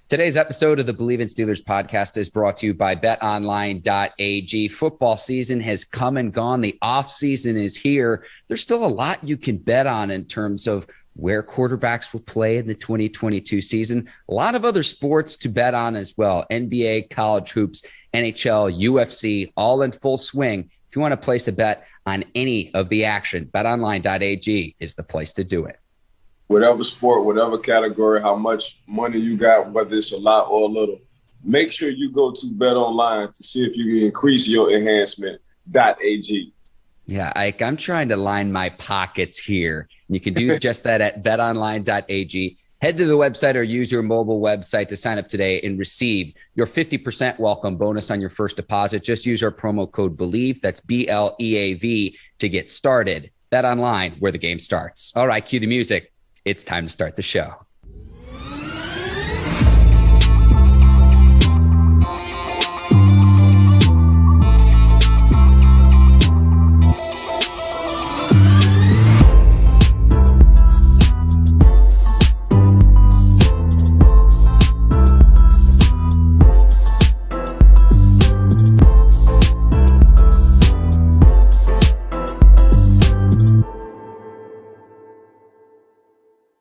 Today's episode of the Bleav in Steelers podcast is brought to you by betonline.ag. Football season has come and gone. The offseason is here. There's still a lot you can bet on in terms of where quarterbacks will play in the 2022 season. A lot of other sports to bet on as well. NBA, college hoops, NHL, UFC, all in full swing. If you want to place a bet on any of the action, betonline.ag is the place to do it. Whatever sport, whatever category, how much money you got, whether it's a lot or a little, make sure you go to BetOnline to see if you can increase your enhancement.ag. Yeah, Ike, I'm trying to line my pockets here. You can do just that at betonline.ag. Head to the website or use your mobile website to sign up today and receive your 50% welcome bonus on your first deposit. Just use our promo code Bleav, that's BLEAV, to get started. BetOnline, where the game starts. All right, cue the music. It's time to start the show.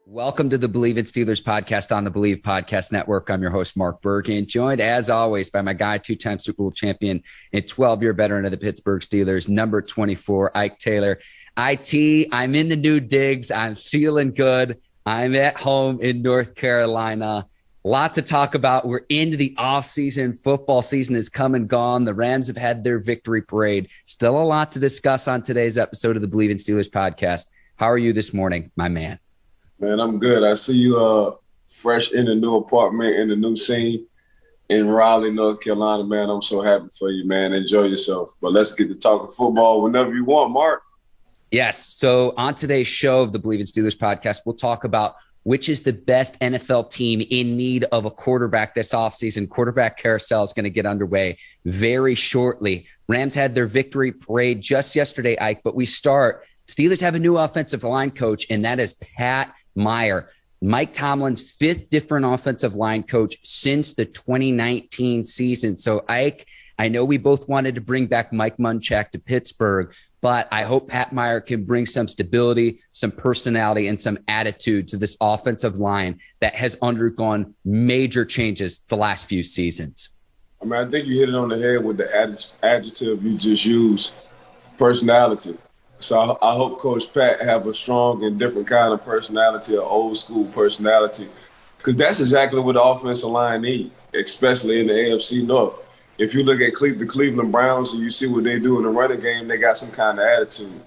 Welcome to the Bleav in Steelers podcast on the Bleav Podcast Network. I'm your host, Mark Bergin, joined as always by my guy, two-time Super Bowl champion and 12-year veteran of the Pittsburgh Steelers, number 24, Ike Taylor. IT, I'm in the new digs. I'm feeling good. I'm at home in North Carolina. A lot to talk about. We're into the offseason. Football season has come and gone. The Rams have had their victory parade. Still a lot to discuss on today's episode of the Bleav in Steelers podcast. How are you this morning, my man? Man, I'm good. I see you fresh in the new apartment, in the new scene in Raleigh, North Carolina, man. I'm so happy for you, man. Enjoy yourself. But let's get to talking football whenever you want, Mark. Yes. So on today's show of the Bleav in Steelers podcast, we'll talk about which is the best NFL team in need of a quarterback this offseason. Quarterback carousel is going to get underway very shortly. Rams had their victory parade just yesterday, Ike, but we start. Steelers have a new offensive line coach, and that is Pat Meyer, Mike Tomlin's fifth different offensive line coach since the 2019 season. So, Ike, I know we both wanted to bring back Mike Munchak to Pittsburgh, but I hope Pat Meyer can bring some stability, some personality, and some attitude to this offensive line that has undergone major changes the last few seasons. I mean, I think you hit it on the head with the adjective you just used, personality. So I hope Coach Pat have a strong and different kind of personality, an old school personality, because that's exactly what the offensive line needs, especially in the AFC North. If you look at the Cleveland Browns and you see what they do in the running game, they got some kind of attitude.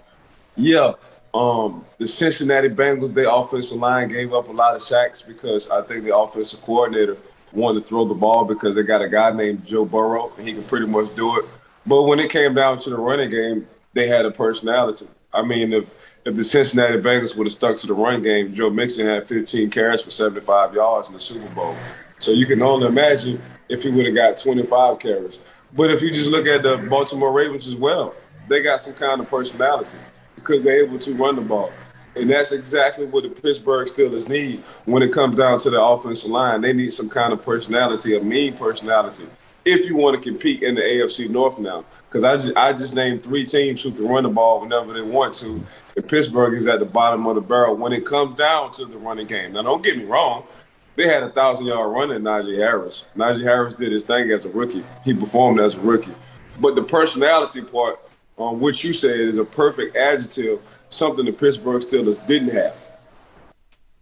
Yeah, the Cincinnati Bengals, their offensive line gave up a lot of sacks because I think the offensive coordinator wanted to throw the ball because they got a guy named Joe Burrow, and he can pretty much do it. But when it came down to the running game, they had a personality. I mean, if the Cincinnati Bengals would have stuck to the run game, Joe Mixon had 15 carries for 75 yards in the Super Bowl. So you can only imagine if he would have got 25 carries. But if you just look at the Baltimore Ravens as well, they got some kind of personality because they're able to run the ball. And that's exactly what the Pittsburgh Steelers need when it comes down to the offensive line. They need some kind of personality, a mean personality, if you want to compete in the AFC North now. Because I just named three teams who can run the ball whenever they want to, and Pittsburgh is at the bottom of the barrel when it comes down to the running game. Now, don't get me wrong. They had a 1,000-yard run at Najee Harris. Najee Harris did his thing as a rookie. He performed as a rookie. But the personality part, which you said is a perfect adjective, something the Pittsburgh Steelers didn't have.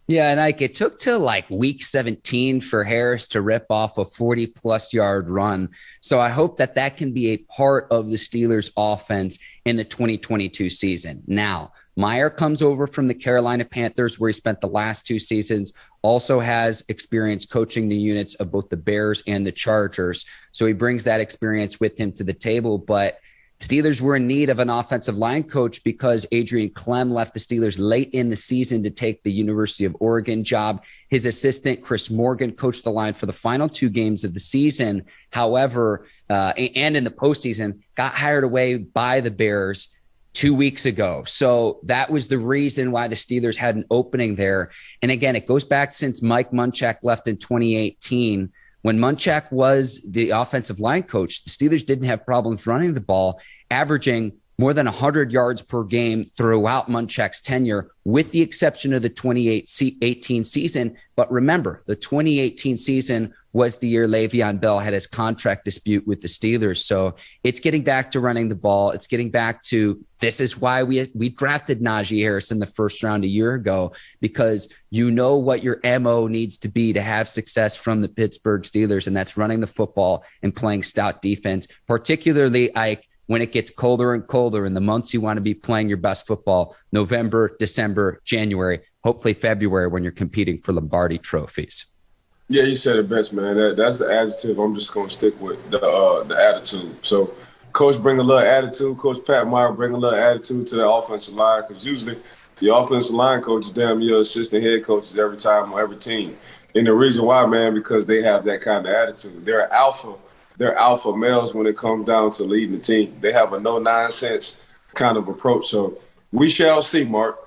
Yeah, and Ike, it took till like week 17 for Harris to rip off a 40-plus yard run. So I hope that can be a part of the Steelers' offense in the 2022 season. Now, Meyer comes over from the Carolina Panthers, where he spent the last two seasons, also has experience coaching the units of both the Bears and the Chargers. So he brings that experience with him to the table. But Steelers were in need of an offensive line coach because Adrian Clem left the Steelers late in the season to take the University of Oregon job. His assistant, Chris Morgan, coached the line for the final two games of the season. However, and in the postseason, got hired away by the Bears 2 weeks ago. So that was the reason why the Steelers had an opening there. And again, it goes back since Mike Munchak left in 2018. When Munchak was the offensive line coach, the Steelers didn't have problems running the ball, averaging more than 100 yards per game throughout Munchak's tenure, with the exception of the 2018 season. But remember, the 2018 season was the year Le'Veon Bell had his contract dispute with the Steelers. So it's getting back to running the ball. It's getting back to, this is why we drafted Najee Harris in the first round a year ago, because you know what your MO needs to be to have success from the Pittsburgh Steelers, and that's running the football and playing stout defense, particularly when it gets colder and colder in the months you want to be playing your best football: November, December, January, hopefully February, when you're competing for Lombardi trophies. Yeah, you said it best, man. That's the adjective I'm just going to stick with, the attitude. So coach bring a little attitude. Coach Pat Meyer bring a little attitude to the offensive line, because usually the offensive line coach is damn your assistant head coaches every time on every team. And the reason why, man, because they have that kind of attitude. They're alpha males when it comes down to leading the team. They have a no-nonsense kind of approach. So we shall see, Mark.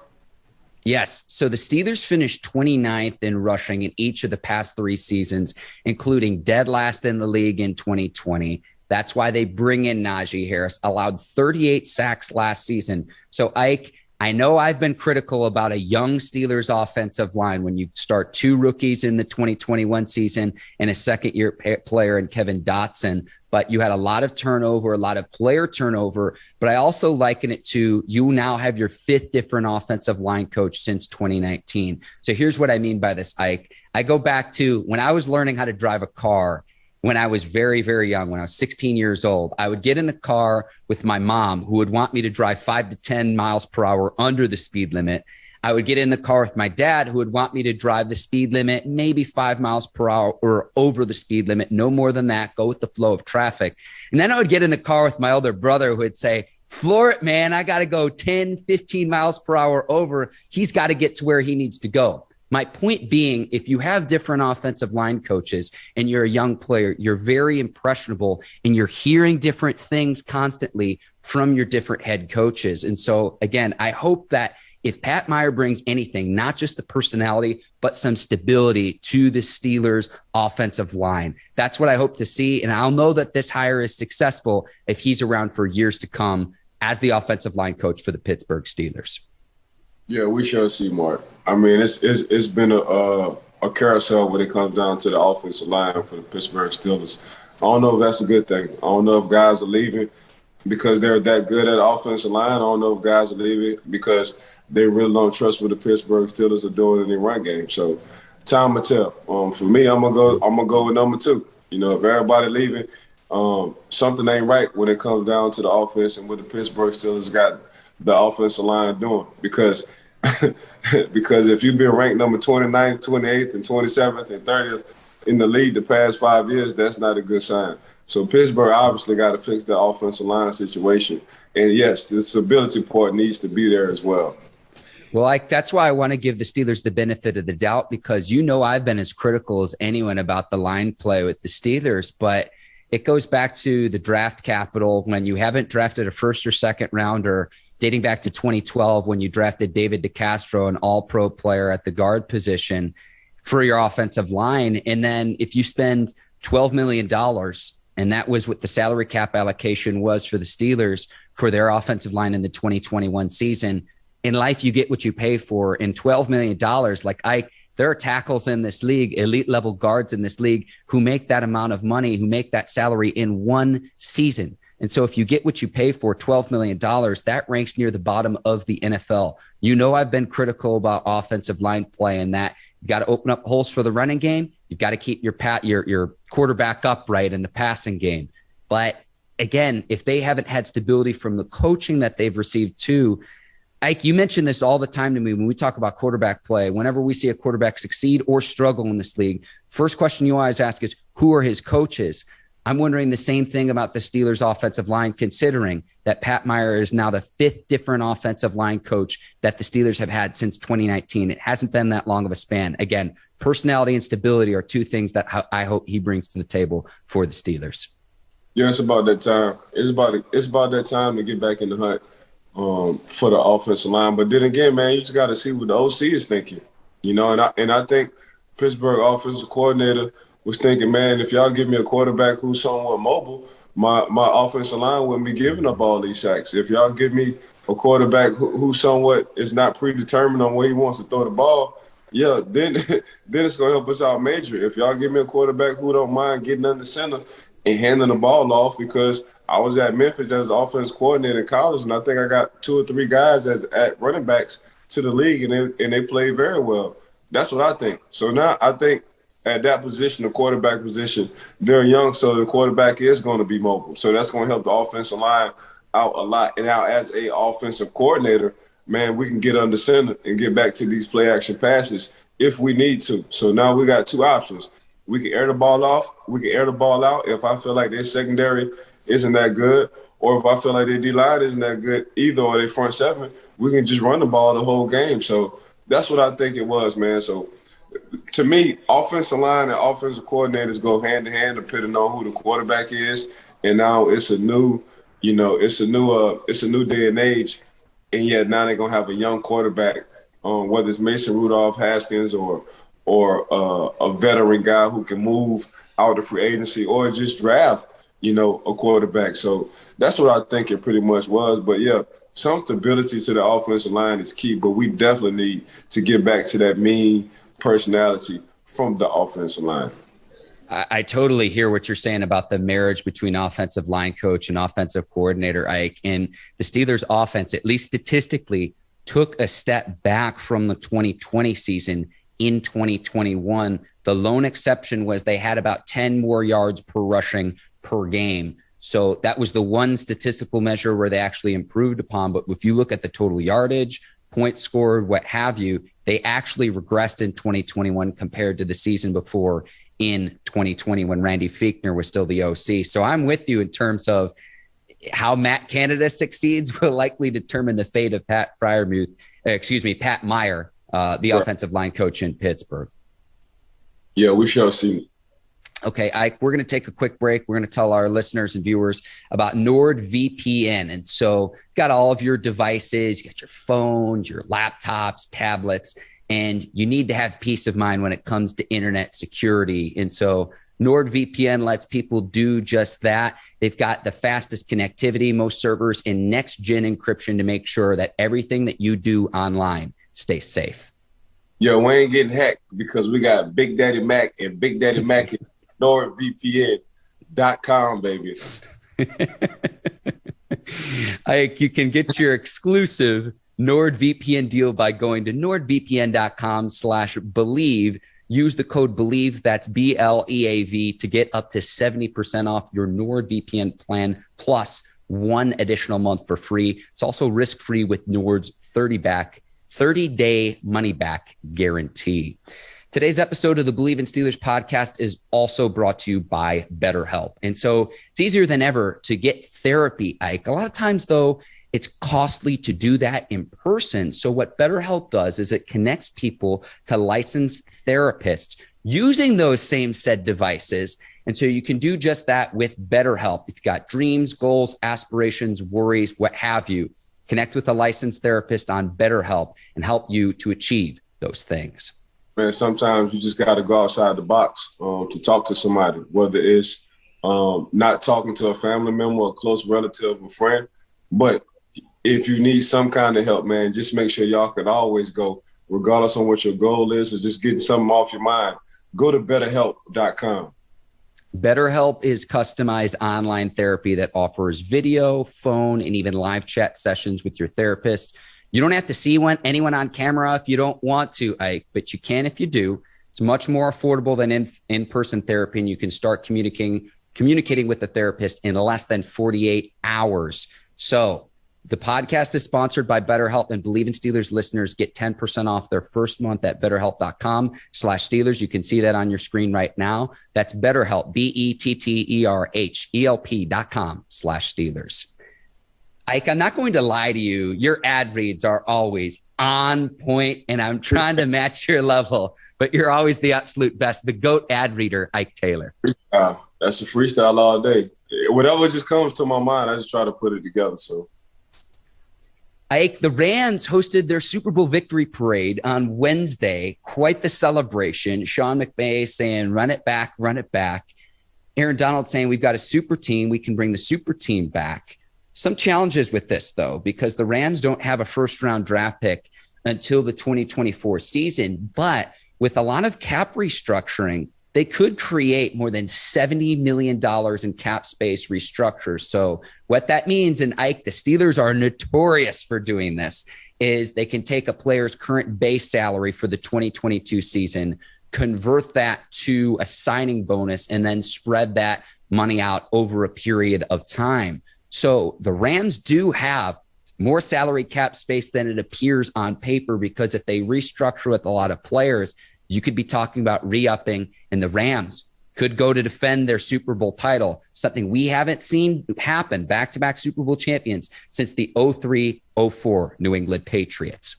Yes. So the Steelers finished 29th in rushing in each of the past 3 seasons, including dead last in the league in 2020. That's why they bring in Najee Harris, allowed 38 sacks last season. So Ike, I know I've been critical about a young Steelers offensive line when you start 2 rookies in the 2021 season and a second-year player in Kevin Dotson, but you had a lot of turnover, a lot of player turnover. But I also liken it to, you now have your 5th different offensive line coach since 2019. So here's what I mean by this, Ike. I go back to when I was learning how to drive a car. When I was very, very young, when I was 16 years old, I would get in the car with my mom, who would want me to drive 5 to 10 miles per hour under the speed limit. I would get in the car with my dad, who would want me to drive the speed limit, maybe 5 miles per hour or over the speed limit, no more than that, go with the flow of traffic. And then I would get in the car with my older brother, who would say, floor it, man, I got to go 10, 15 miles per hour over. He's got to get to where he needs to go. My point being, if you have different offensive line coaches and you're a young player, you're very impressionable and you're hearing different things constantly from your different head coaches. And so, again, I hope that if Pat Meyer brings anything, not just the personality, but some stability to the Steelers offensive line, that's what I hope to see. And I'll know that this hire is successful if he's around for years to come as the offensive line coach for the Pittsburgh Steelers. Yeah, we shall see, Mark. I mean, it's been a carousel when it comes down to the offensive line for the Pittsburgh Steelers. I don't know if that's a good thing. I don't know if guys are leaving because they're that good at offensive line. I don't know if guys are leaving because they really don't trust what the Pittsburgh Steelers are doing in their run game. So time will tell. For me, I'm gonna go with number 2. You know, if everybody leaving, something ain't right when it comes down to the offense and what the Pittsburgh Steelers got the offensive line doing, because if you've been ranked number 29th, 28th, and 27th, and 30th in the league the past 5 years, that's not a good sign. So Pittsburgh obviously got to fix the offensive line situation. And yes, the stability part needs to be there as well. Well, that's why I want to give the Steelers the benefit of the doubt, because I've been as critical as anyone about the line play with the Steelers, but it goes back to the draft capital. When you haven't drafted a first or second rounder, dating back to 2012, when you drafted David DeCastro, an all-pro player at the guard position for your offensive line. And then if you spend $12 million, and that was what the salary cap allocation was for the Steelers for their offensive line in the 2021 season, in life, you get what you pay for. In $12 million, there are tackles in this league, elite level guards in this league, who make that amount of money, who make that salary in one season. And so if you get what you pay for, $12 million, that ranks near the bottom of the NFL. I've been critical about offensive line play, and that you got to open up holes for the running game. You've got to keep your quarterback upright in the passing game. But again, if they haven't had stability from the coaching that they've received too, Ike, you mention this all the time to me when we talk about quarterback play. Whenever we see a quarterback succeed or struggle in this league, first question you always ask is, who are his coaches? I'm wondering the same thing about the Steelers offensive line, considering that Pat Meyer is now the 5th different offensive line coach that the Steelers have had since 2019. It hasn't been that long of a span. Again, personality and stability are 2 things that I hope he brings to the table for the Steelers. Yeah, it's about that time. It's about that time to get back in the hunt. for the offensive line. But then again, man, you just got to see what the OC is thinking, and I think Pittsburgh offensive coordinator was thinking, man, if y'all give me a quarterback who's somewhat mobile, my offensive line wouldn't be giving up all these sacks. If y'all give me a quarterback who somewhat is not predetermined on where he wants to throw the ball, yeah, then it's going to help us out major. If y'all give me a quarterback who don't mind getting under center and handing the ball off, because I was at Memphis as offense coordinator in college, and I think I got 2 or 3 guys at running backs to the league, and they played very well. That's what I think. So now I think at that position, the quarterback position, they're young, so the quarterback is going to be mobile. So that's going to help the offensive line out a lot. And now as a offensive coordinator, man, we can get under center and get back to these play action passes if we need to. So now we got 2 options. We can air the ball off. We can air the ball out if I feel like their secondary isn't that good, or if I feel like their D-line isn't that good either, or their front 7, we can just run the ball the whole game. So that's what I think it was, man. So to me, offensive line and offensive coordinators go hand in hand depending on who the quarterback is. And now it's a new day and age. And yet now they're gonna have a young quarterback, whether it's Mason Rudolph, Haskins, or a veteran guy who can move out of free agency, or just draft, a quarterback. So that's what I think it pretty much was. But yeah, some stability to the offensive line is key. But we definitely need to get back to that mean personality from the offensive line. I totally hear what you're saying about the marriage between offensive line coach and offensive coordinator, Ike. And the Steelers offense, at least statistically, took a step back from the 2020 season in 2021. The lone exception was they had about 10 more yards per rushing per game. So that was the one statistical measure where they actually improved upon. But if you look at the total yardage, points scored, what have you, they actually regressed in 2021 compared to the season before in 2020 when Randy Fichtner was still the OC. So I'm with you in terms of how Matt Canada succeeds will likely determine the fate of Pat Meyer, the offensive line coach in Pittsburgh. Yeah, we shall see. Okay, Ike, we're going to take a quick break. We're going to tell our listeners and viewers about NordVPN. And so got all of your devices, you got your phones, your laptops, tablets, and you need to have peace of mind when it comes to internet security. And so NordVPN lets people do just that. They've got the fastest connectivity, most servers, and next-gen encryption to make sure that everything that you do online stays safe. Yo, we ain't getting hacked because we got Big Daddy Mac and Big Daddy Mac at NordVPN.com, baby. Ike, you can get your exclusive NordVPN deal by going to NordVPN.com/Bleav. Use the code Bleav, that's BLEAV, to get up to 70% off your NordVPN plan plus 1 additional month for free. It's also risk-free with Nord's 30-day money-back guarantee. Today's episode of the Bleav in Steelers podcast is also brought to you by BetterHelp. And so it's easier than ever to get therapy, Ike. A lot of times, though, it's costly to do that in person. So what BetterHelp does is it connects people to licensed therapists using those same said devices. And so you can do just that with BetterHelp. If you've got dreams, goals, aspirations, worries, what have you, connect with a licensed therapist on BetterHelp and help you to achieve those things. Man, sometimes you just got to go outside the box to talk to somebody, whether it's not talking to a family member, a close relative, a friend. But if you need some kind of help, man, just make sure y'all can always go, regardless on what your goal is, or just getting something off your mind. Go to BetterHelp.com. BetterHelp is customized online therapy that offers video, phone, and even live chat sessions with your therapist. You don't have to see anyone on camera if you don't want to, Ike, but you can if you do. It's much more affordable than in-person therapy, and you can start communicating with the therapist in less than 48 hours. So the podcast is sponsored by BetterHelp, and Bleav in Steelers listeners get 10% off their first month at BetterHelp.com/Steelers. You can see that on your screen right now. That's BetterHelp, BetterHelp.com/Steelers. Ike, I'm not going to lie to you. Your ad reads are always on point, and I'm trying to match your level, but you're always the absolute best. The GOAT ad reader, Ike Taylor. That's a freestyle all day. Whatever just comes to my mind, I just try to put it together. So Ike, the Rams hosted their Super Bowl victory parade on Wednesday. Quite the celebration. Sean McVay saying, run it back, run it back. Aaron Donald saying, we've got a super team. We can bring the super team back. Some challenges with this, though, because the Rams don't have a first-round draft pick until the 2024 season. But with a lot of cap restructuring, they could create more than $70 million in cap space restructure. So what that means, and Ike, the Steelers are notorious for doing this, is they can take a player's current base salary for the 2022 season, convert that to a signing bonus, and then spread that money out over a period of time. So the Rams do have more salary cap space than it appears on paper, because if they restructure with a lot of players, you could be talking about re-upping, and the Rams could go to defend their Super Bowl title, something we haven't seen happen, back-to-back Super Bowl champions since the 03-04 New England Patriots.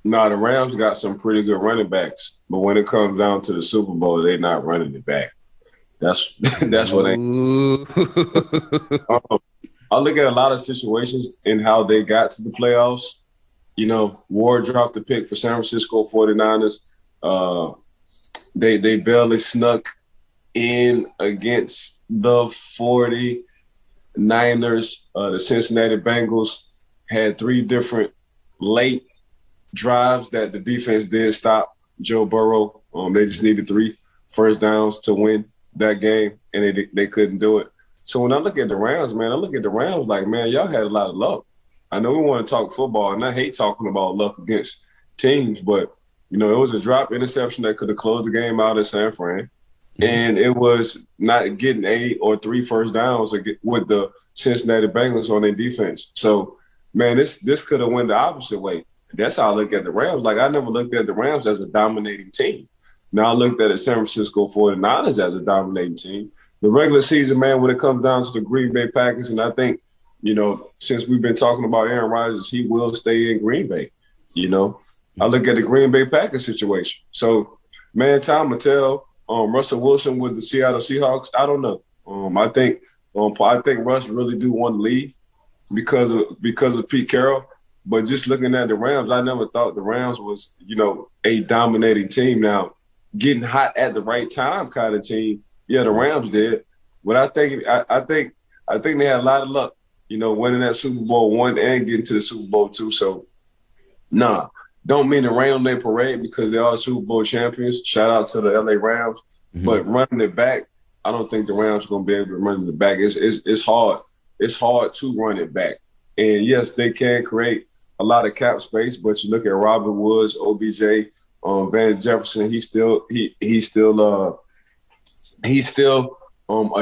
No, the Rams got some pretty good running backs, but when it comes down to the Super Bowl, they're not running it back. That's what they. I look at a lot of situations in how they got to the playoffs. You know, Ward dropped the pick for San Francisco 49ers. They barely snuck in against the 49ers. The Cincinnati Bengals had 3 different late drives that the defense did stop Joe Burrow. They just needed 3 first downs to win that game, and they couldn't do it. So when I look at the Rams, man, I look at the Rams like, man, y'all had a lot of luck. I know we want to talk football, and I hate talking about luck against teams, but you know, it was a drop interception that could have closed the game out in San Fran. And it was not getting 8 or 3 first downs with the Cincinnati Bengals on their defense. So, man, this could have went the opposite way. That's how I look at the Rams. Like, I never looked at the Rams as a dominating team. Now I looked at the San Francisco 49ers as a dominating team. The regular season, man, when it comes down to the Green Bay Packers, and I think, you know, since we've been talking about Aaron Rodgers, he will stay in Green Bay, you know. I look at the Green Bay Packers situation. So, man, time will tell. Russell Wilson with the Seattle Seahawks, I don't know. I think Russ really do want to leave because of Pete Carroll. But just looking at the Rams, I never thought the Rams was, you know, a dominating team. Now, getting hot at the right time kind of team, yeah, the Rams did. But I think they had a lot of luck, you know, winning that Super Bowl 1 and getting to the Super Bowl 2. So, nah. Don't mean to rain on their parade because they are Super Bowl champions. Shout out to the LA Rams. Mm-hmm. But running it back, I don't think the Rams are going to be able to run it back. It's hard. It's hard to run it back. And, yes, they can create a lot of cap space, but you look at Robert Woods, OBJ, Van Jefferson, he's still a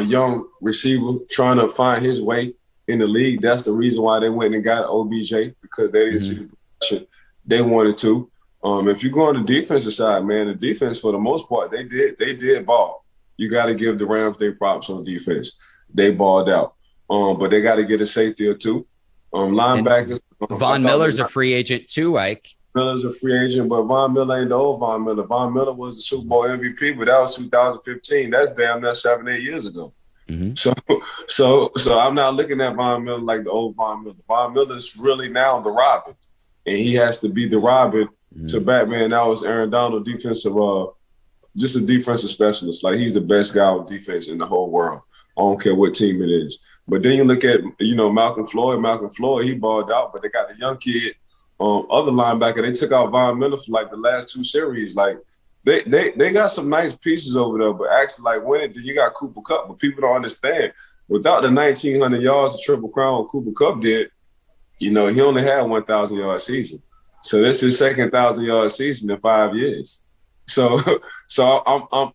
young receiver trying to find his way in the league. That's the reason why they went and got OBJ, because they didn't see the production they wanted to. If you go on the defensive side, man, the defense for the most part, they did ball. You got to give the Rams their props on defense. They balled out. But they got to get a safety or 2. Linebackers. Von Miller's a free agent too, Ike. Miller's a free agent, but Von Miller ain't the old Von Miller. Von Miller was the Super Bowl MVP, but that was 2015. That's damn near 7-8 years ago. Mm-hmm. So I'm not looking at Von Miller like the old Von Miller. Von Miller's really now the Robin, and he has to be the Robin to Batman. That was Aaron Donald, just a defensive specialist. Like, he's the best guy on defense in the whole world. I don't care what team it is. But then you look at, Malcolm Floyd. Malcolm Floyd, he balled out, but they got the young kid, other linebacker. They took out Von Miller for like the last 2 series. Like, they got some nice pieces over there, but actually, like, winning, you got Cooper Kupp. But people don't understand. Without the 1,900 yards the Triple Crown Cooper Kupp did, he only had 1,000-yard season. So this is his second 1,000-yard season in 5 years. So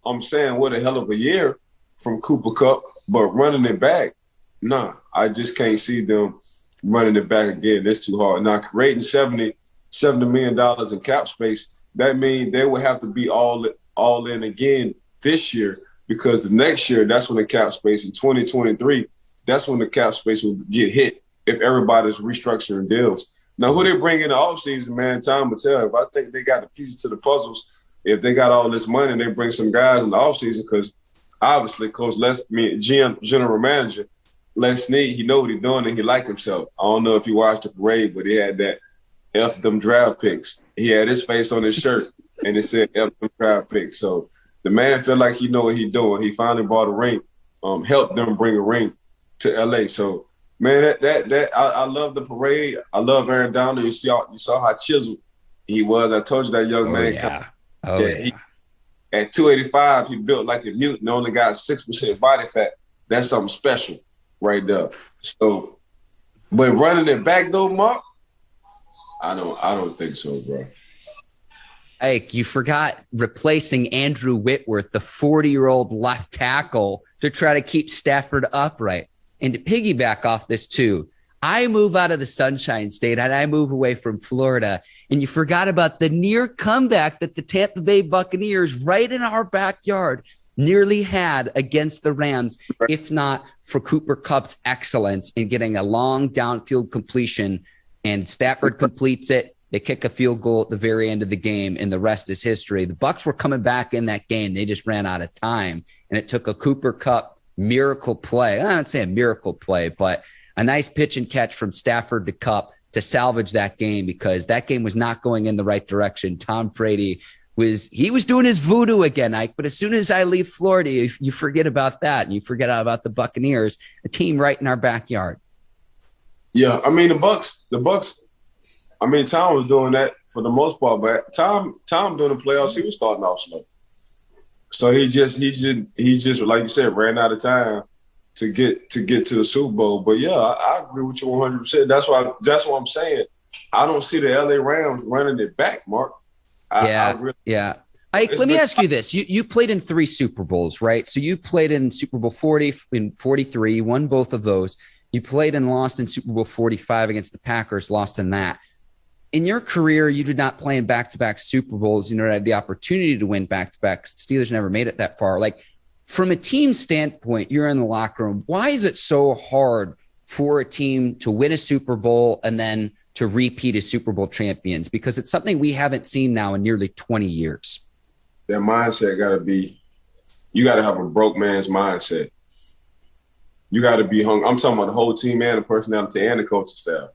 I'm saying, what a hell of a year from Cooper Kupp, but running it back, nah, I just can't see them running it back again. It's too hard. Now, creating $70 million in cap space, that means they would have to be all in again this year, because the next year, that's when the cap space in 2023, that's when the cap space will get hit if everybody's restructuring deals. Now, who they bring in the offseason, man, time will tell. If I think they got the pieces to the puzzles, if they got all this money, they bring some guys in the offseason, because obviously, Coach GM, General Manager, Les Snead, he know what he's doing and he like himself. I don't know if he watched the parade, but he had that F them draft picks. He had his face on his shirt, and it said F them draft picks. So the man felt like he know what he doing. He finally bought a ring, helped them bring a ring to L.A. So, man, I love the parade. I love Aaron Donald. You saw how chiseled he was. I told you that young man. Yeah. At 285, he built like a mutant. Only got 6% body fat. That's something special right there. So, but running it back though, Mark, I don't think so, bro. Hey, you forgot replacing Andrew Whitworth, the 40-year-old left tackle, to try to keep Stafford upright. And to piggyback off this too, I move out of the Sunshine State and I move away from Florida. And you forgot about the near comeback that the Tampa Bay Buccaneers, right in our backyard, nearly had against the Rams, if not for Cooper Kupp's excellence in getting a long downfield completion. And Stafford completes it. They kick a field goal at the very end of the game, and the rest is history. The Bucs were coming back in that game. They just ran out of time, and it took a Cooper Kupp miracle play. I don't say a miracle play, but a nice pitch and catch from Stafford to Kupp to salvage that game, because that game was not going in the right direction. Tom Brady was doing his voodoo again, Ike. But as soon as I leave Florida, you forget about that, and you forget about the Buccaneers, a team right in our backyard. Yeah, I mean the Bucs. I mean, Tom was doing that for the most part, but Tom during the playoffs, he was starting off slow. So he just like you said, ran out of time to get to the Super Bowl. But yeah, I agree with you 100%. That's what I'm saying. I don't see the LA Rams running it back, Mark. Yeah. Ike, let me ask you this. You played in 3 Super Bowls, right? So you played in Super Bowl 40 and 43, you won both of those. You played and lost in Super Bowl 45 against the Packers, lost in that. In your career, you did not play in back-to-back Super Bowls. You had the opportunity to win back-to-back. Steelers never made it that far. Like, from a team standpoint, you're in the locker room. Why is it so hard for a team to win a Super Bowl and then to repeat as Super Bowl champions? Because it's something we haven't seen now in nearly 20 years. That mindset you got to have a broke man's mindset. You got to be hungry. I'm talking about the whole team and the personality and the coaching staff.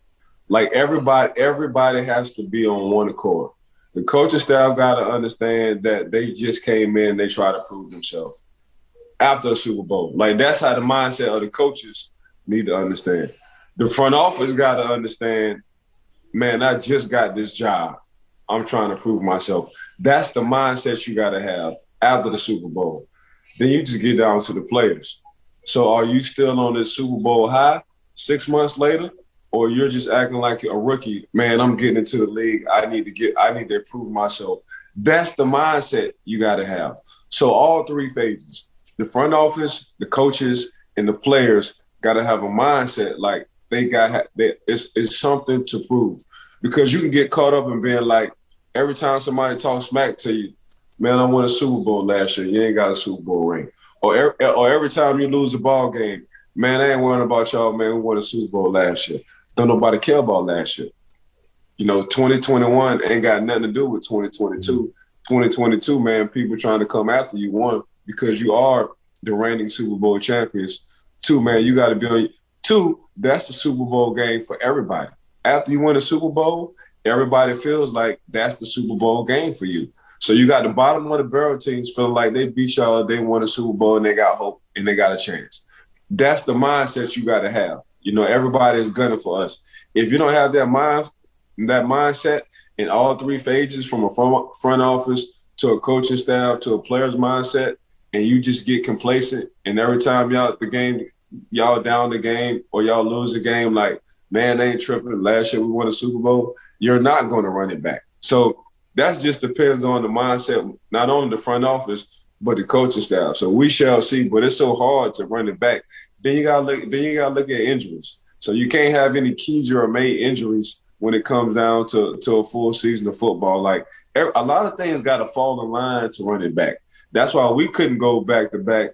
Like everybody has to be on one accord. The coaching staff got to understand that they just came in, they try to prove themselves after the Super Bowl. Like that's how the mindset of the coaches need to understand. The front office got to understand, man, I just got this job. I'm trying to prove myself. That's the mindset you got to have after the Super Bowl. Then you just get down to the players. So are you still on this Super Bowl high 6 months later? Or you're just acting like a rookie, man, I'm getting into the league. I need to improve myself. That's the mindset you got to have. So all 3 phases, the front office, the coaches, and the players got to have a mindset like it's something to prove. Because you can get caught up in being like, every time somebody talks smack to you, man, I won a Super Bowl last year. You ain't got a Super Bowl ring. Or every time you lose a ball game, man, I ain't worrying about y'all, man, we won a Super Bowl last year. Don't nobody care about last year. 2021 ain't got nothing to do with 2022. 2022, man, people trying to come after you. 1, because you are the reigning Super Bowl champions. 2, man, you got to be on. 2, that's the Super Bowl game for everybody. After you win a Super Bowl, everybody feels like that's the Super Bowl game for you. So you got the bottom of the barrel teams feeling like they beat y'all, they won a Super Bowl, and they got hope, and they got a chance. That's the mindset you got to have. Everybody is gunning for us. If you don't have that mindset in all 3 phases, from a front office to a coaching staff to a player's mindset, and you just get complacent, and every time y'all down the game or y'all lose the game, like, man, they ain't tripping. Last year we won a Super Bowl. You're not going to run it back. So that just depends on the mindset, not only the front office, but the coaching staff. So we shall see. But it's so hard to run it back. Then you gotta look at injuries. So you can't have any Keezer or May injuries when it comes down to a full season of football. Like a lot of things got to fall in line to run it back. That's why we couldn't go back to back.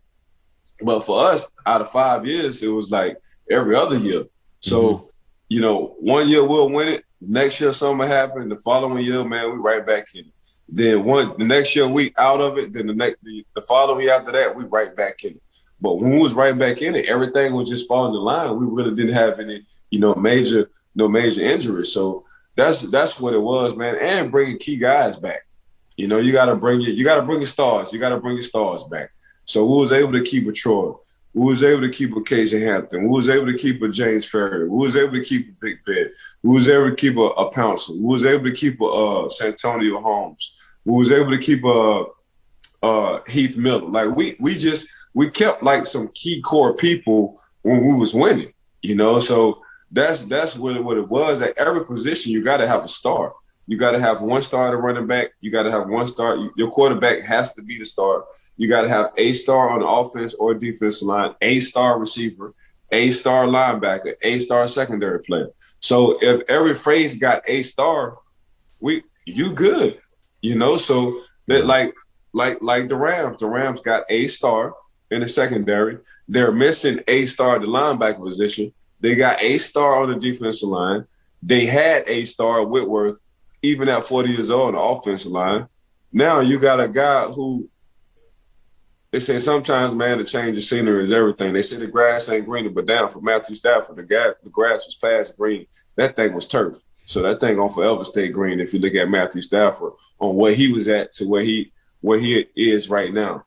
But for us, out of 5 years, it was like every other year. So, 1 year we'll win it. Next year something happened. The following year, man, we right back in it. Then the next year we out of it. Then the following year after that, we right back in it. But when we was right back in it, everything was just falling in line. We really didn't have any, major injuries. So That's what it was, man. And bringing key guys back. You know, you got to bring your stars. You got to bring your stars back. So we was able to keep a Troy. We was able to keep a Casey Hampton. We was able to keep a James Ferry. We was able to keep a Big Ben. We was able to keep a Pouncil. We was able to keep a Santonio Holmes. We was able to keep a Heath Miller. Like we kept like some key core people when we was winning. You know, so that's what it was. At every position, you got to have a star. You got to have one star at running back. You got to have one star. Your quarterback has to be the star. You got to have a star on the offense or defensive line, a star receiver, a star linebacker, a star secondary player. So if every phrase got a star, you good, you know. So that like the Rams got a star in the secondary. They're missing a star at the linebacker position. They got a star on the defensive line. They had a star Whitworth, even at 40 years old, on the offensive line. Now you got a guy who. They say sometimes, man, the change of scenery is everything. They say the grass ain't greener, but down for Matthew Stafford, the grass was past green. That thing was turf. So that thing gonna forever stay green if you look at Matthew Stafford on where he was at to where he is right now.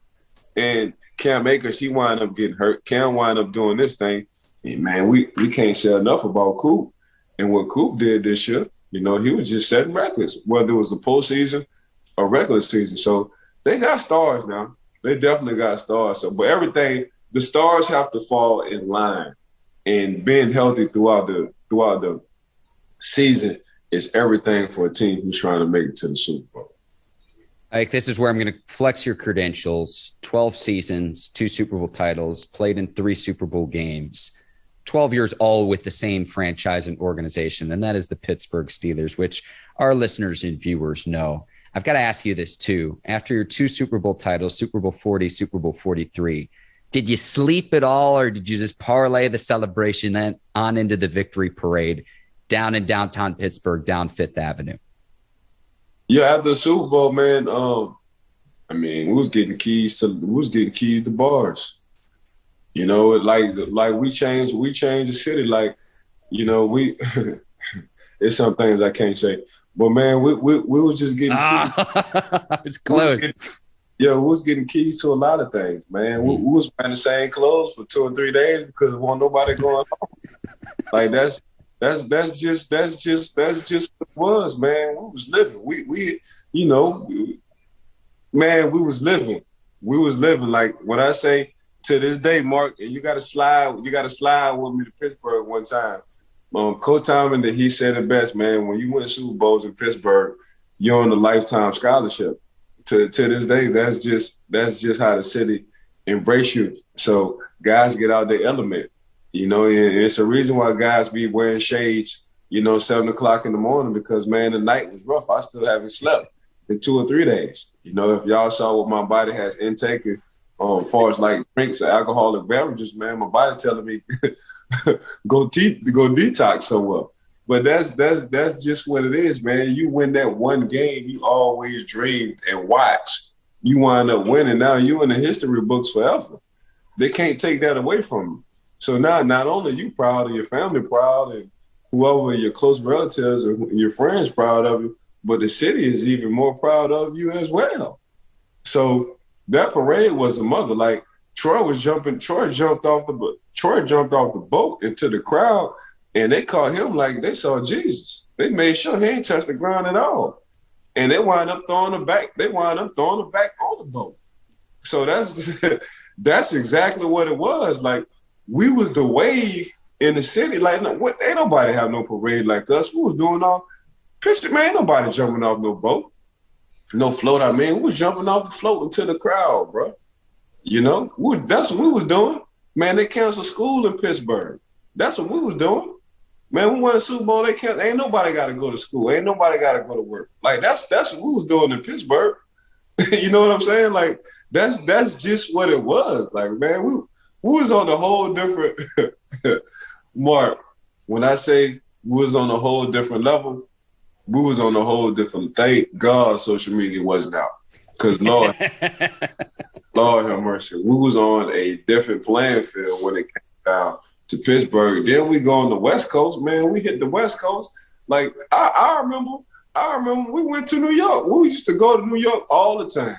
And Cam Akers, he wound up getting hurt. Cam wound up doing this thing. And man, we can't say enough about Coop and what Coop did this year. You know, he was just setting records, whether it was the postseason or regular season. So they got stars now. They definitely got stars. So, but the stars have to fall in line, and being healthy throughout the season is everything for a team who's trying to make it to the Super Bowl. Like, this is where I'm going to flex your credentials. 12 seasons, 2 Super Bowl titles, played in 3 Super Bowl games, 12 years all with the same franchise and organization, and that is the Pittsburgh Steelers, which our listeners and viewers know. I've got to ask you this too. After your 2 Super Bowl titles, Super Bowl 40, Super Bowl 43, did you sleep at all, or did you just parlay the celebration on into the victory parade down in downtown Pittsburgh, down Fifth Avenue? Yeah, after the Super Bowl, man, I mean, we was getting keys to bars. You know, like we changed the city. Like, you know, it's some things I can't say. But man, we were just getting keys. It's close. We was getting keys to a lot of things, man. We was wearing the same clothes for 2 or 3 days because there wasn't nobody going home. Like that's just what it was, man. We was living. We you know, man, we was living. We was living. Like when I say to this day, Mark, you gotta slide with me to Pittsburgh one time. Coach Tomlin, he said it best, man. When you win Super Bowls in Pittsburgh, you're on a lifetime scholarship. To this day, that's just how the city embrace you. So guys get out their element, you know. And it's a reason why guys be wearing shades, you know, 7 o'clock in the morning because man, the night was rough. I still haven't slept in 2 or 3 days. You know, if y'all saw what my body has intake as far as like drinks or alcoholic beverages, man, my body telling me. go detox somewhere. But that's just what it is, man. You win that one game you always dreamed and watched. You wind up winning. Now you in the history books forever. They can't take that away from you. So now not only you proud and your family proud and whoever your close relatives or your friends proud of you, but the city is even more proud of you as well. So that parade was a mother. Like Troy jumped off the boat into the crowd, and they caught him like they saw Jesus. They made sure he ain't touched the ground at all. And they wind up throwing him back. They wind up throwing him back on the boat. So that's exactly what it was. Like, we was the wave in the city. Like, ain't nobody have no parade like us. We was doing all picture, man, ain't nobody jumping off no boat. No float, I mean. We was jumping off the float into the crowd, bro. You know, that's what we was doing. Man, they canceled school in Pittsburgh. That's what we was doing. Man, we won a Super Bowl. Ain't nobody got to go to school. Ain't nobody got to go to work. Like, that's what we was doing in Pittsburgh. You know what I'm saying? Like, that's just what it was. Like, man, we was on a whole different Mark. When I say we was on a whole different level, we was on a whole different. Thank God social media wasn't out. Because Lord have mercy. We was on a different playing field when it came down to Pittsburgh. Then we go on the West Coast, man. We hit the West Coast. Like I remember we went to New York. We used to go to New York all the time.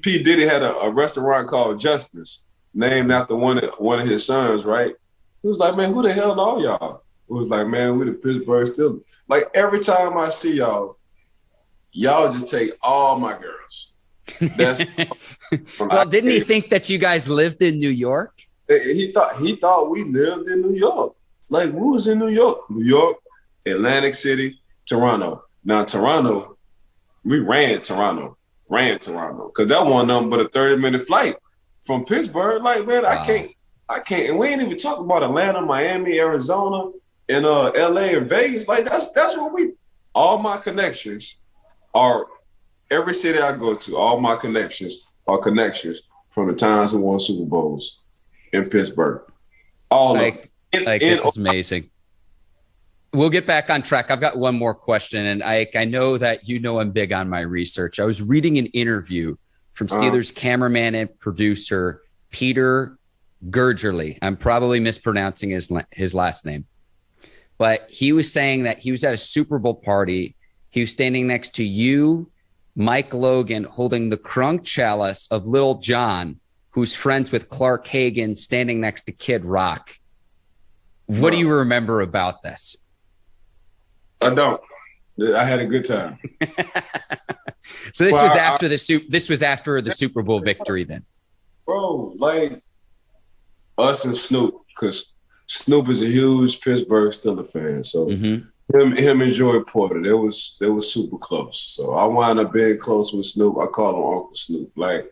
P. Diddy had a restaurant called Justice, named after one of his sons, right? He was like, man, who the hell are y'all? It was like, man, we the Pittsburgh Steelers. Like every time I see y'all just take all my girls. That's well, didn't he think that you guys lived in New York? He thought we lived in New York. Like we was in New York, Atlantic City, Toronto. Now Toronto, we ran Toronto, because that wasn't nothing but a 30-minute flight from Pittsburgh. Like, man, wow. I can't, and we ain't even talking about Atlanta, Miami, Arizona, and LA and Vegas. Like that's what all my connections are. Every city I go to, all my connections are connections from the times we won Super Bowls in Pittsburgh. All this is amazing. We'll get back on track. I've got one more question, and I know that I'm big on my research. I was reading an interview from Steelers cameraman and producer Peter Gergerly. I'm probably mispronouncing his last name, but he was saying that he was at a Super Bowl party. He was standing next to you, Mike Logan, holding the crunk chalice of Little John, who's friends with Clark Hagan, standing next to Kid Rock. What do you remember about this? I don't. I had a good time. So this was after the Super Bowl victory then. Bro, like us and Snoop, because Snoop is a huge Pittsburgh Steelers fan. So him and Joey Porter, they was super close. So I wound up being close with Snoop. I call him Uncle Snoop. Like,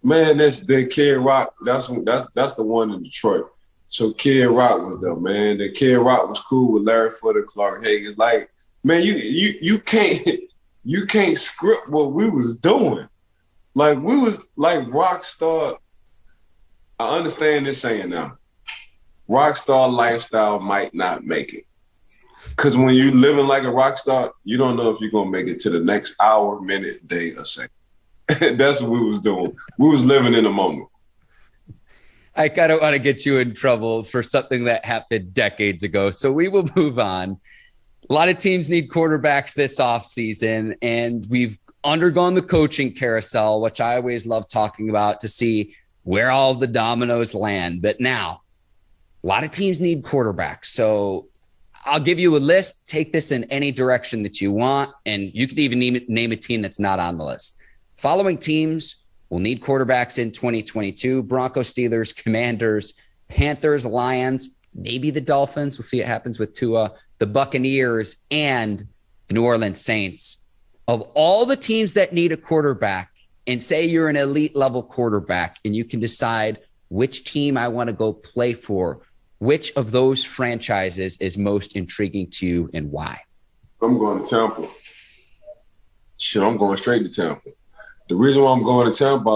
man, the Kid Rock, that's the one in Detroit. So Kid Rock was there, man. The Kid Rock was cool with Larry Foote, Clark Hagan. Like, man, you can't script what we was doing. Like, we was like rock star. I understand this saying now. Rock star lifestyle might not make it. Because when you're living like a rock star, you don't know if you're going to make it to the next hour, minute, day, or second. That's what we was doing. We was living in the moment. I kind of want to get you in trouble for something that happened decades ago. So we will move on. A lot of teams need quarterbacks this offseason, and we've undergone the coaching carousel, which I always love talking about to see where all the dominoes land. But now, a lot of teams need quarterbacks. So I'll give you a list. Take this in any direction that you want, and you could even name a team that's not on the list. Following teams will need quarterbacks in 2022: Broncos, Steelers, Commanders, Panthers, Lions, maybe the Dolphins. We'll see what happens with Tua, the Buccaneers, and the New Orleans Saints. Of all the teams that need a quarterback, and say you're an elite level quarterback and you can decide which team I want to go play for, which of those franchises is most intriguing to you and why? I'm going to Tampa. Shit, I'm going straight to Tampa. The reason why I'm going to Tampa,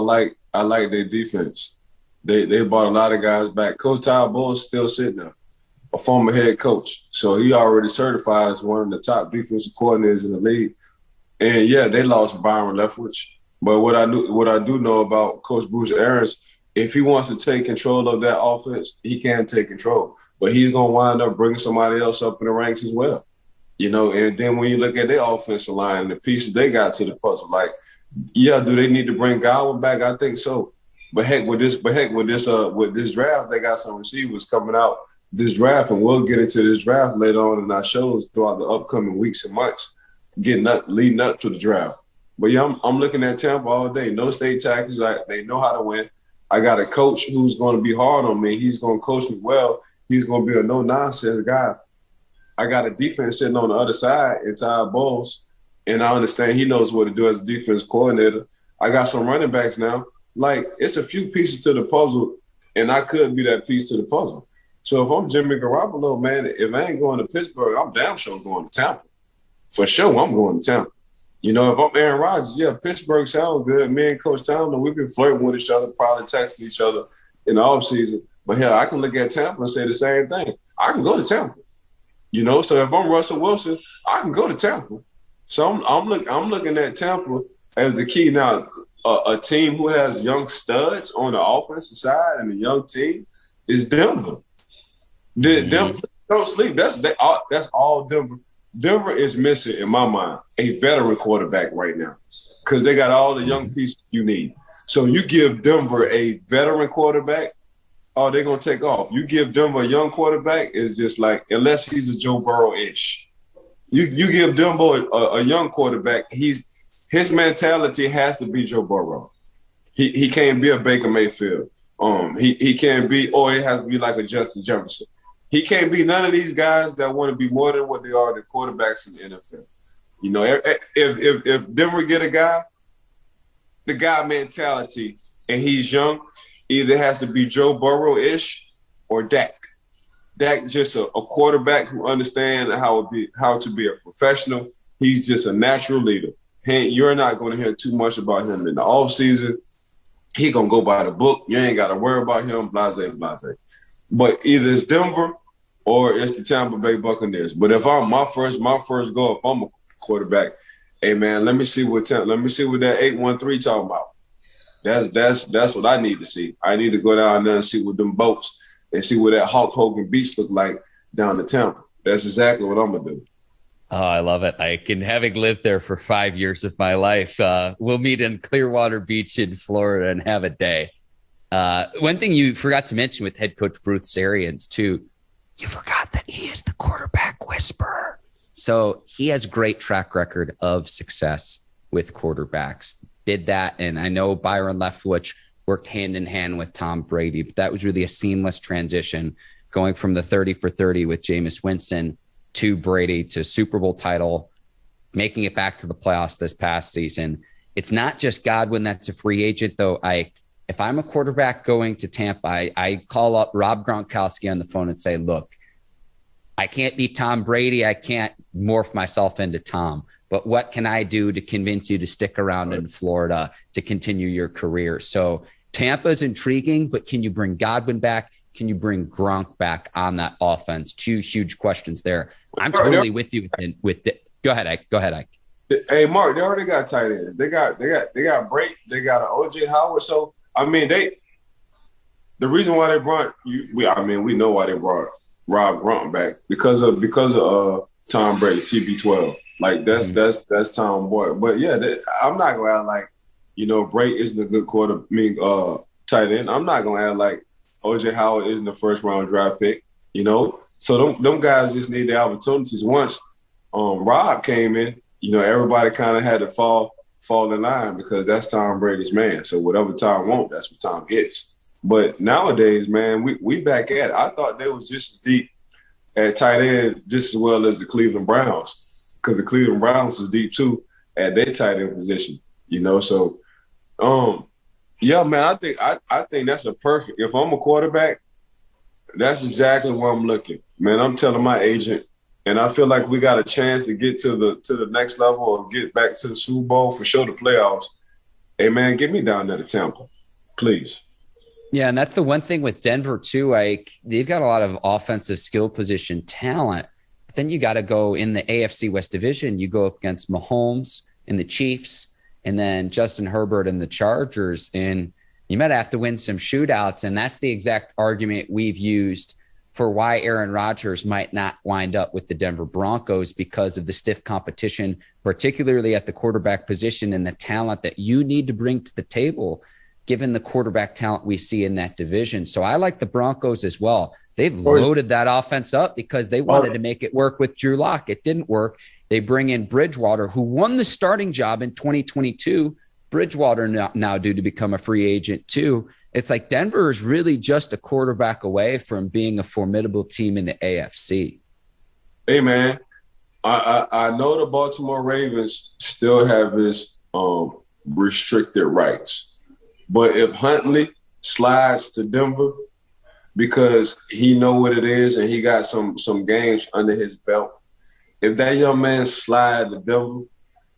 I like their defense. They brought a lot of guys back. Coach Todd Bowles still sitting there, a former head coach. So he already certified as one of the top defensive coordinators in the league. And yeah, they lost Byron Leftwich. But what I do know about Coach Bruce Arians, if he wants to take control of that offense, he can take control. But he's going to wind up bringing somebody else up in the ranks as well. And then when you look at their offensive line and the pieces they got to the puzzle, like, yeah, do they need to bring Godwin back? I think so. But heck with this draft, they got some receivers coming out this draft, and we'll get into this draft later on in our shows throughout the upcoming weeks and months, leading up to the draft. But yeah, I'm looking at Tampa all day. No state tackles. They know how to win. I got a coach who's going to be hard on me. He's going to coach me well. He's going to be a no-nonsense guy. I got a defense sitting on the other side in Todd Bowles, and I understand he knows what to do as a defense coordinator. I got some running backs now. Like, it's a few pieces to the puzzle, and I could be that piece to the puzzle. So if I'm Jimmy Garoppolo, man, if I ain't going to Pittsburgh, I'm damn sure going to Tampa. For sure, I'm going to Tampa. If I'm Aaron Rodgers, yeah, Pittsburgh sounds good. Me and Coach Tomlin, we've been flirting with each other, probably texting each other in the offseason. But hell, I can look at Tampa and say the same thing. I can go to Tampa. So if I'm Russell Wilson, I can go to Tampa. So I'm looking at Tampa as the key. Now, a team who has young studs on the offensive side and a young team is Denver. Denver don't sleep. That's all Denver. Denver is missing, in my mind, a veteran quarterback right now because they got all the young pieces you need. So you give Denver a veteran quarterback, oh, they're going to take off. You give Denver a young quarterback, it's just like, unless he's a Joe Burrow-ish. You give Denver a young quarterback, his mentality has to be Joe Burrow. He can't be a Baker Mayfield. He can't be, or it has to be like a Justin Jefferson. He can't be none of these guys that want to be more than what they are, the quarterbacks in the NFL. You know, if Denver get a guy, the guy mentality, and he's young, either has to be Joe Burrow-ish or Dak. Dak just a quarterback who understands how to be a professional. He's just a natural leader. Hey, you're not going to hear too much about him in the offseason. He going to go by the book. You ain't got to worry about him, blase, blase. But either it's Denver or it's the Tampa Bay Buccaneers. But if I'm my first goal, if I'm a quarterback, hey man, let me see what that 813 talking about. That's what I need to see. I need to go down there and see what them boats and see what that Hulk Hogan beach look like down in Tampa. That's exactly what I'm gonna do. Oh, I love it. Having lived there for 5 years of my life, we'll meet in Clearwater Beach in Florida and have a day. One thing you forgot to mention with head coach Bruce Arians too, you forgot that he is the quarterback whisperer. So he has great track record of success with quarterbacks. Did that, and I know Byron Leftwich worked hand in hand with Tom Brady, but that was really a seamless transition going from the 30 for 30 with Jameis Winston to Brady to Super Bowl title, making it back to the playoffs this past season. It's not just Godwin that's a free agent, though. If I'm a quarterback going to Tampa, I call up Rob Gronkowski on the phone and say, look, I can't be Tom Brady. I can't morph myself into Tom. But what can I do to convince you to stick around in Florida to continue your career? So Tampa's intriguing, but can you bring Godwin back? Can you bring Gronk back on that offense? Two huge questions there. I'm totally with you. Go ahead, Ike. Hey, Mark, they already got tight ends. They got Brake. They got an OJ Howard. So I mean, the reason why they brought we know why they brought Rob Gronk back because of Tom Brady, TB12. Like that's Tom Boy. But yeah, I'm not gonna act like Brake isn't a good tight end. I'm not gonna act like OJ Howard isn't the first round draft pick. So them guys just need the opportunities. Once Rob came in, everybody kind of had to fall in line because that's Tom Brady's man. So whatever Tom wants, that's what Tom gets. But nowadays, man, we back at it. I thought they was just as deep at tight end just as well as the Cleveland Browns, because the Cleveland Browns is deep too at their tight end position. So yeah, man, I think that's a perfect. If I'm a quarterback, that's exactly where I'm looking. Man, I'm telling my agent, and I feel like we got a chance to get to the next level or get back to the Super Bowl, for sure the playoffs. Hey, man, get me down there to Tampa, please. Yeah, and that's the one thing with Denver, too. They've got a lot of offensive skill position talent. But then you got to go in the AFC West Division. You go up against Mahomes and the Chiefs, and then Justin Herbert and the Chargers. And you might have to win some shootouts. And that's the exact argument we've used for why Aaron Rodgers might not wind up with the Denver Broncos, because of the stiff competition, particularly at the quarterback position and the talent that you need to bring to the table, given the quarterback talent we see in that division. So I like the Broncos as well. They've loaded that offense up because they wanted to make it work with Drew Lock. It didn't work. They bring in Bridgewater, who won the starting job in 2022. Bridgewater now due to become a free agent too. It's like Denver is really just a quarterback away from being a formidable team in the AFC. Hey, man, I know the Baltimore Ravens still have his restricted rights. But if Huntley slides to Denver because he know what it is and he got some games under his belt, if that young man slide to Denver,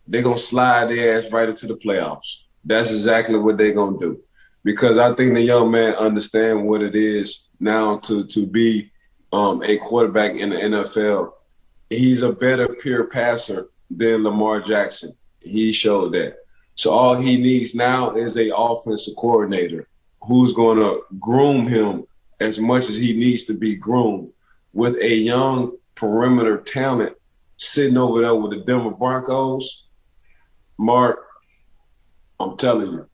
they're going to slide their ass right into the playoffs. That's exactly what they're going to do. Because I think the young man understands what it is now to be a quarterback in the NFL. He's a better pure passer than Lamar Jackson. He showed that. So all he needs now is a offensive coordinator who's going to groom him as much as he needs to be groomed with a young perimeter talent sitting over there with the Denver Broncos, Mark, I'm telling you,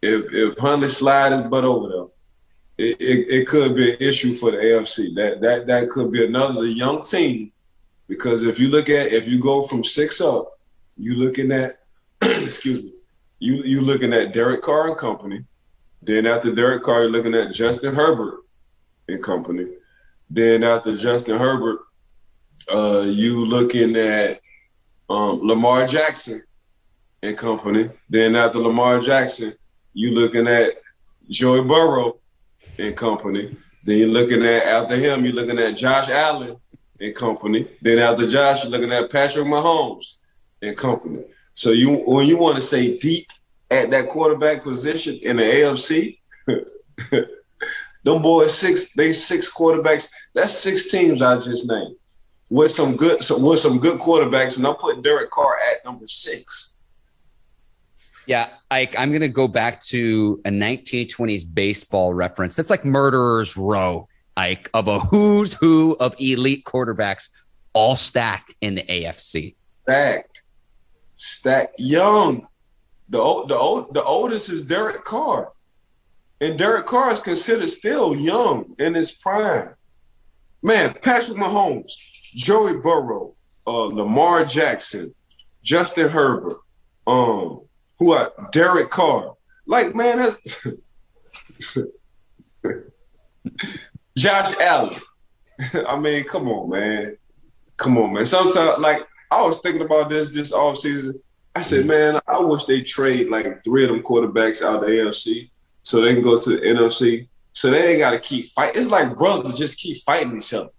if Huntley slide his butt over there, it could be an issue for the AFC. That could be another young team, because if you go from 6 up, you looking at excuse me, you looking at Derek Carr and company. Then after Derek Carr, you're looking at Justin Herbert and company. Then after Justin Herbert, you looking at Lamar Jackson and company. Then after Lamar Jackson, you looking at Joey Burrow and company. Then you're looking at, after him, you're looking at Josh Allen and company. Then after Josh, you're looking at Patrick Mahomes and company. So when you want to say deep at that quarterback position in the AFC, them boys six quarterbacks. That's 6 teams I just named with some good quarterbacks, and I'm putting Derek Carr at number 6. Yeah, I'm going to go back to a 1920s baseball reference. That's like Murderer's Row, Ike, of a who's who of elite quarterbacks, all stacked in the AFC. Stacked, young. The oldest is Derek Carr, and Derek Carr is considered still young in his prime. Man, Patrick Mahomes, Joey Burrow, Lamar Jackson, Justin Herbert, Derek Carr. Like, man, that's Josh Allen. I mean, come on, man. Sometimes, like, I was thinking about this offseason. I said, man, I wish they trade like 3 of them quarterbacks out of the AFC so they can go to the NFC. So they ain't got to keep fighting. It's like brothers just keep fighting each other.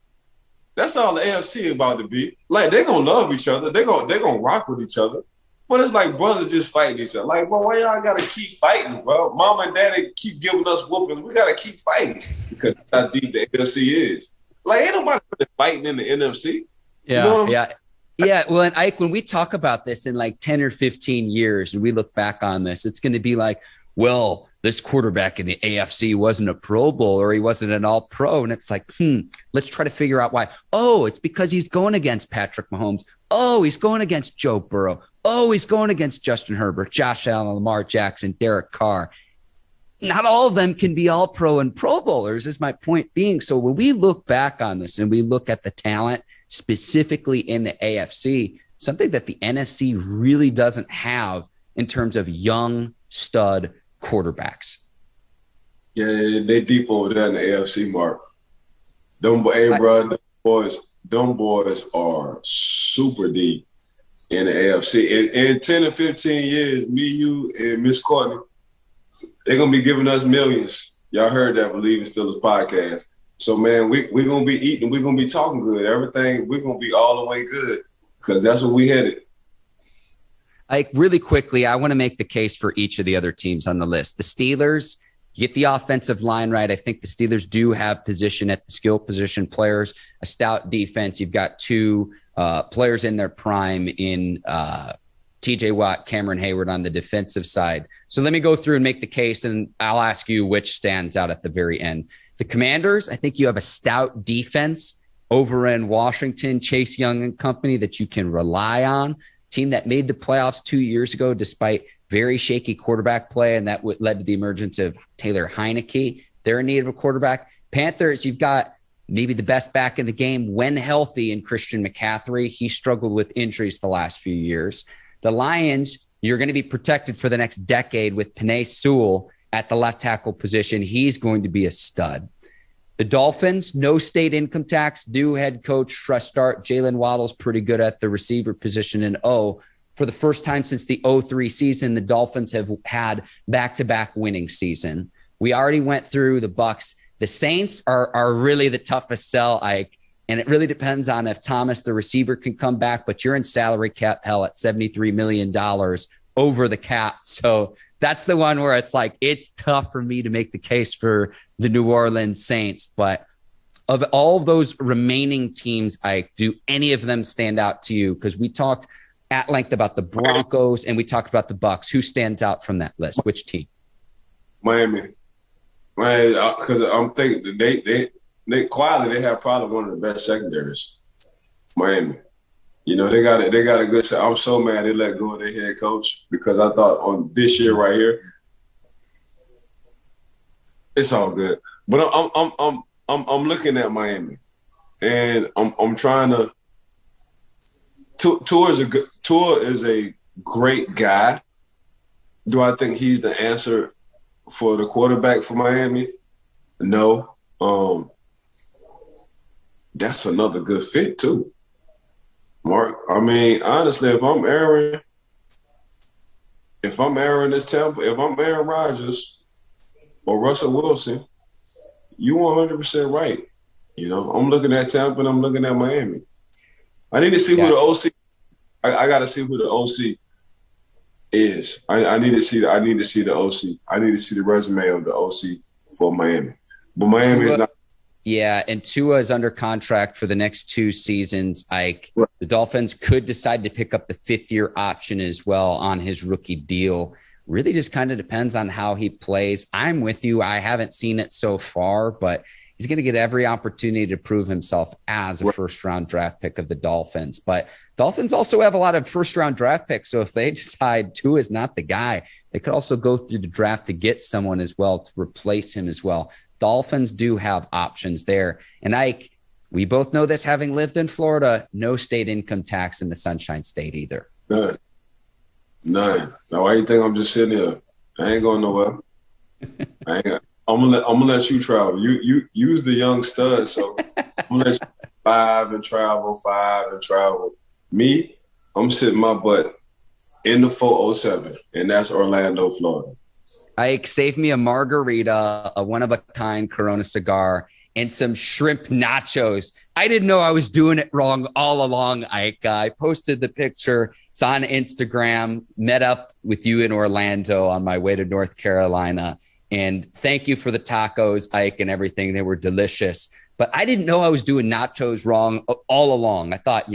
That's all the AFC about to be. Like, they're going to love each other. They're gonna rock with each other. But it's like brothers just fighting each other. Like, bro, why y'all got to keep fighting, bro? Mom and daddy keep giving us whoopings. We got to keep fighting because that's how deep the AFC is. Like, ain't nobody really fighting in the NFC. Yeah, you know what I'm saying? Yeah, well, and Ike, when we talk about this in like 10 or 15 years and we look back on this, it's going to be like, well, this quarterback in the AFC wasn't a Pro Bowl or he wasn't an All-Pro. And it's like, let's try to figure out why. Oh, it's because he's going against Patrick Mahomes. Oh, he's going against Joe Burrow. Oh, he's going against Justin Herbert, Josh Allen, Lamar Jackson, Derek Carr. Not all of them can be All-Pro and Pro Bowlers, is my point being. So when we look back on this and we look at the talent specifically in the AFC, something that the NFC really doesn't have in terms of young stud quarterbacks. Yeah, they deep over there in the AFC, Mark. Them boys are super deep in the AFC. In 10 or 15 years, me, you, and Miss Courtney, they're going to be giving us millions. Y'all heard that Bleav Steelers podcast. So, man, we're going to be eating. We're going to be talking good. Everything, we're going to be all the way good because that's what we headed. Like, really quickly, I want to make the case for each of the other teams on the list. The Steelers, you get the offensive line right. I think the Steelers do have position at the skill position players, a stout defense. You've got 2 players in their prime in TJ Watt, Cameron Hayward on the defensive side. So let me go through and make the case, and I'll ask you which stands out at the very end. The Commanders, I think you have a stout defense over in Washington, Chase Young and company that you can rely on. Team that made the playoffs 2 years ago despite very shaky quarterback play, and that led to the emergence of Taylor Heineke. They're in need of a quarterback. Panthers, you've got maybe the best back in the game when healthy in Christian McCaffrey. He struggled with injuries the last few years. The Lions, you're going to be protected for the next decade with Penei Sewell at the left tackle position. He's going to be a stud. The Dolphins, no state income tax, new head coach, fresh start. Jalen Waddle's pretty good at the receiver position. And for the first time since the 2003 season, the Dolphins have had back-to-back winning season. We already went through the Bucs. The Saints are really the toughest sell, Ike. And it really depends on if Thomas, the receiver, can come back. But you're in salary cap hell at $73 million over the cap. So that's the one where it's like, it's tough for me to make the case for the New Orleans Saints. But of all of those remaining teams, do any of them stand out to you? Because we talked at length about the Broncos and we talked about the Bucs. Who stands out from that list? Which team? Miami. Because I'm thinking they quietly, they have probably one of the best secondaries. Miami. They got a good shot. I'm so mad they let go of their head coach because I thought on this year right here, it's all good. But I'm looking at Miami, and I'm trying to. Tua is a great guy. Do I think he's the answer for the quarterback for Miami? No. That's another good fit too, Mark. I mean, honestly, if I'm Aaron this Tampa, if I'm Aaron Rodgers or Russell Wilson, you 100% right. I'm looking at Tampa and I'm looking at Miami. I need to see who the OC. I got to see who the OC is. I need to see the OC. I need to see the resume of the OC for Miami. But Miami is not. Yeah, and Tua is under contract for the next 2 seasons. Ike, the Dolphins could decide to pick up the 5th-year option as well on his rookie deal. Really just kind of depends on how he plays. I'm with you. I haven't seen it so far, but he's going to get every opportunity to prove himself as a first-round draft pick of the Dolphins. But Dolphins also have a lot of first-round draft picks, so if they decide Tua is not the guy, they could also go through the draft to get someone as well to replace him as well. Dolphins do have options there. And Ike, we both know this, having lived in Florida, no state income tax in the Sunshine State either. None. Now, why you think I'm just sitting here? I ain't going nowhere. I'm gonna let you travel. You use the young stud, so I'm gonna let you 5 and travel. Me, I'm sitting my butt in the 407, and that's Orlando, Florida. Ike, save me a margarita, a one-of-a-kind Corona cigar, and some shrimp nachos. I didn't know I was doing it wrong all along, Ike. I posted the picture. It's on Instagram. Met up with you in Orlando on my way to North Carolina. And thank you for the tacos, Ike, and everything. They were delicious. But I didn't know I was doing nachos wrong all along. I thought,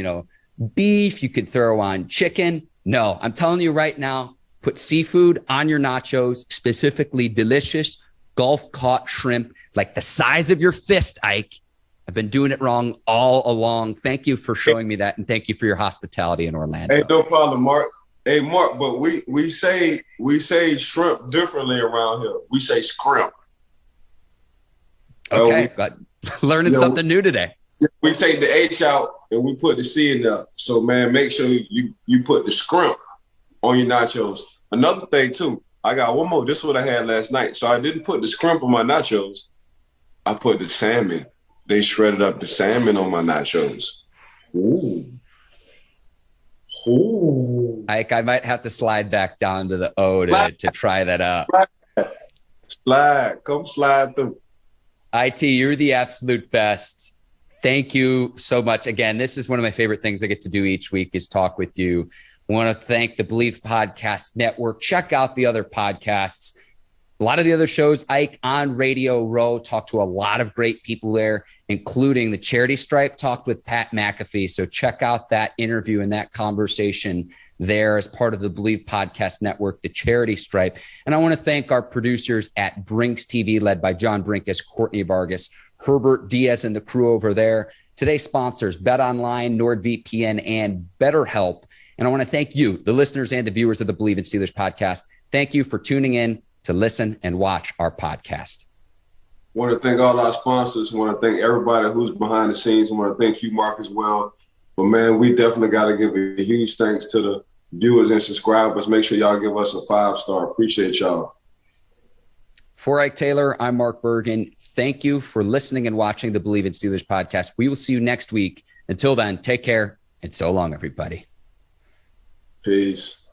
beef, you could throw on chicken. No, I'm telling you right now, put seafood on your nachos, specifically delicious Gulf caught shrimp, like the size of your fist, Ike. I've been doing it wrong all along. Thank you for showing me that, and thank you for your hospitality in Orlando. Hey, no problem, Mark. Hey, Mark, but we say shrimp differently around here. We say scrimp. Okay, learning something new today. We take the H out and we put the C in there. So, man, make sure you put the scrimp on your nachos. Another thing, too, I got one more. This is what I had last night. So I didn't put the scrimp on my nachos. I put the salmon. They shredded up the salmon on my nachos. Ooh. Ike, I might have to slide back down to the O to try that out. Come slide through. IT, you're the absolute best. Thank you so much. Again, this is one of my favorite things I get to do each week is talk with you. I want to thank the Bleav Podcast Network. Check out the other podcasts. A lot of the other shows, Ike on Radio Row, talked to a lot of great people there, including the Charity Stripe, talked with Pat McAfee. So check out that interview and that conversation there as part of the Bleav Podcast Network, the Charity Stripe. And I want to thank our producers at Brinks TV, led by John Brinkus, Courtney Vargas, Herbert Diaz, and the crew over there. Today's sponsors, BetOnline, NordVPN, and BetterHelp. And I want to thank you, the listeners and the viewers of the Bleav in Steelers podcast. Thank you for tuning in to listen and watch our podcast. I want to thank all our sponsors. I want to thank everybody who's behind the scenes. I want to thank you, Mark, as well. But, man, we definitely got to give a huge thanks to the viewers and subscribers. Make sure y'all give us a 5-star. Appreciate y'all. For Ike Taylor, I'm Mark Bergin. Thank you for listening and watching the Bleav in Steelers podcast. We will see you next week. Until then, take care and so long, everybody. Peace.